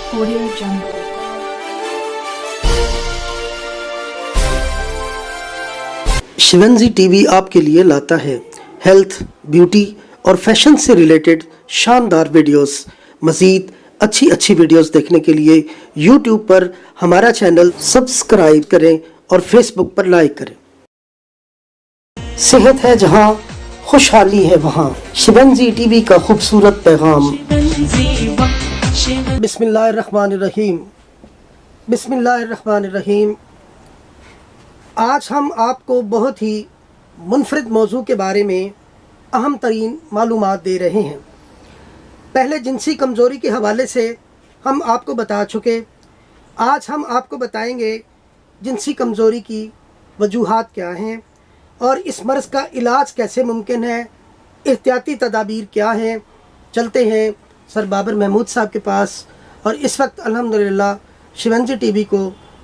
Audio Jungle. शिवंजी TV आपके लिए लाता है हेल्थ, ब्यूटी और फैशन से रिलेटेड शानदार वीडियोस। मज़ीद अच्छी वीडियोस देखने के लिए यूट्यूब पर हमारा चैनल सब्सक्राइब करें और फेसबुक पर लाइक करें। सेहत है जहां, खुशहाली है वहां। शिवंजी टीवी का खूबसूरत पैगाम। बिस्मिल्लाहिर्रहमानिर्रहीम। बिस्मिल्लाहिर्रहमानिर्रहीम। आज हम आपको बहुत ही मुनफरिद मौजू के बारे में अहम तरीन मालूमात दे रहे हैं। पहले जिनसी कमज़ोरी के हवाले से हम आपको बता चुके। आज हम आपको बताएंगे जिनसी कमज़ोरी की वजूहात क्या हैं और इस मर्ज़ का इलाज कैसे मुमकिन है, एहतियाती तदाबीर क्या हैं। चलते हैं सर बाबर महमूद साहब के पास। और इस वक्त अल्हम्दुलिल्लाह शिवंजी टीवी को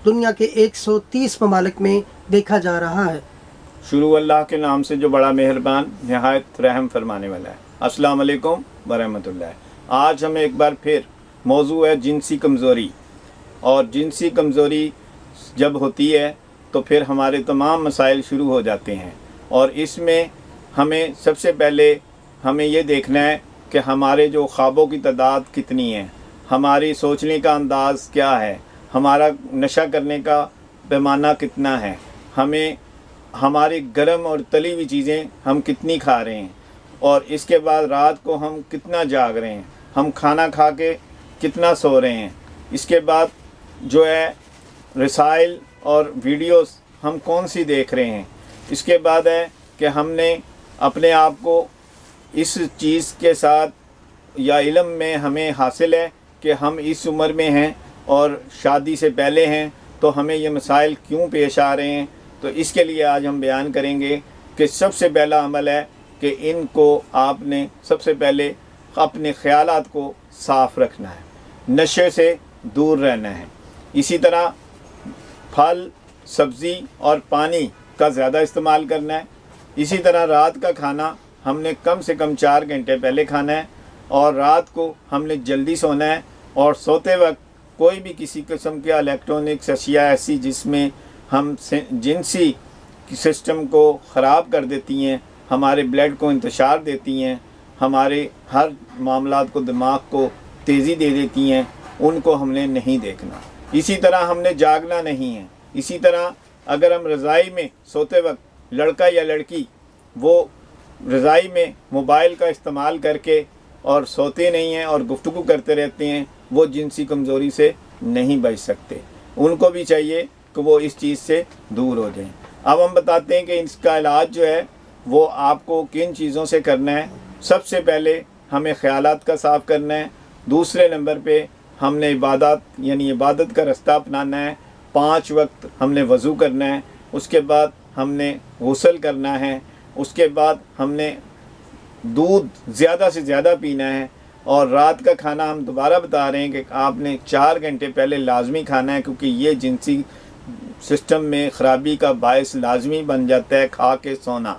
दुनिया के 130 ममालिक में देखा जा रहा है। शुरू अल्लाह के नाम से जो बड़ा मेहरबान नहायत रहम फरमाने वाला है। अस्सलाम वालेकुम वरहमतुल्लाह। आज हमें एक बार फिर मौजू है जिनसी कमज़ोरी। और जिनसी कमज़ोरी जब होती है तो फिर हमारे तमाम मसाइल शुरू हो जाते हैं। और इसमें हमें सबसे पहले हमें ये देखना है कि हमारे जो ख्वाबों की तादाद कितनी है, हमारी सोचने का अंदाज़ क्या है, हमारा नशा करने का पैमाना कितना है, हमें हमारी गर्म और तली हुई चीज़ें हम कितनी खा रहे हैं, और इसके बाद रात को हम कितना जाग रहे हैं, हम खाना खा के कितना सो रहे हैं। इसके बाद जो है रसाइल और वीडियोस हम कौन सी देख रहे हैं। इसके बाद है कि हमने अपने आप को इस चीज़ के साथ या इल्म में हमें हासिल है कि हम इस उम्र में हैं और शादी से पहले हैं, तो हमें ये मसाइल क्यों पेश आ रहे हैं। तो इसके लिए आज हम बयान करेंगे कि सबसे पहला अमल है कि इनको आपने सबसे पहले अपने ख़यालात को साफ़ रखना है, नशे से दूर रहना है। इसी तरह फल, सब्ज़ी और पानी का ज़्यादा इस्तेमाल करना है। इसी तरह रात का खाना हमने कम से कम 4 घंटे पहले खाना है, और रात को हमने जल्दी सोना है। और सोते वक्त कोई भी किसी किस्म के इलेक्ट्रॉनिक्स अशिया ऐसी जिसमें हम जिनसी सिस्टम को ख़राब कर देती हैं, हमारे ब्लड को इंतशार देती हैं, हमारे हर मामलात को, दिमाग को तेज़ी दे देती हैं, उनको हमने नहीं देखना। इसी तरह हमने जागना नहीं है। इसी तरह अगर हम रज़ाई में सोते वक्त लड़का या लड़की वो रज़ाई में मोबाइल का इस्तेमाल करके और सोते नहीं हैं और गुफ्तगू करते रहते हैं, वो जिनसी कमज़ोरी से नहीं बच सकते। उनको भी चाहिए कि वो इस चीज़ से दूर हो जाएं। अब हम बताते हैं कि इसका इलाज जो है वो आपको किन चीज़ों से करना है। सबसे पहले हमें ख़यालात का साफ़ करना है। दूसरे नंबर पे हमने इबादत यानी इबादत का रास्ता अपनाना है। 5 वक्त हमने वज़ू करना है। उसके बाद हमने गुस्ल करना है। उसके बाद हमने दूध ज़्यादा से ज़्यादा पीना है। और रात का खाना हम दोबारा बता रहे हैं कि आपने 4 घंटे पहले लाजमी खाना है, क्योंकि ये जिनसी सिस्टम में ख़राबी का बायस लाजमी बन जाता है खा के सोना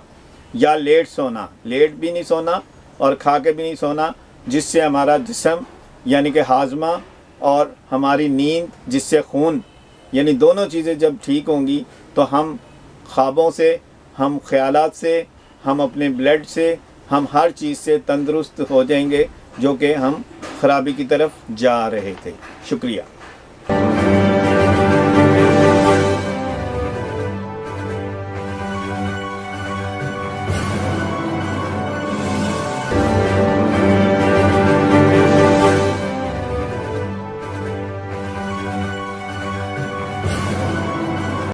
या लेट सोना। लेट भी नहीं सोना और खा के भी नहीं सोना, जिससे हमारा जिस्म यानी कि हाजमा और हमारी नींद, जिससे खून यानी दोनों चीज़ें जब ठीक होंगी तो हम ख्वाबों से, हम ख़यालात से, हम अपने ब्लड से, हम हर चीज़ से तंदुरुस्त हो जाएंगे जो कि हम ख़राबी की तरफ जा रहे थे। शुक्रिया।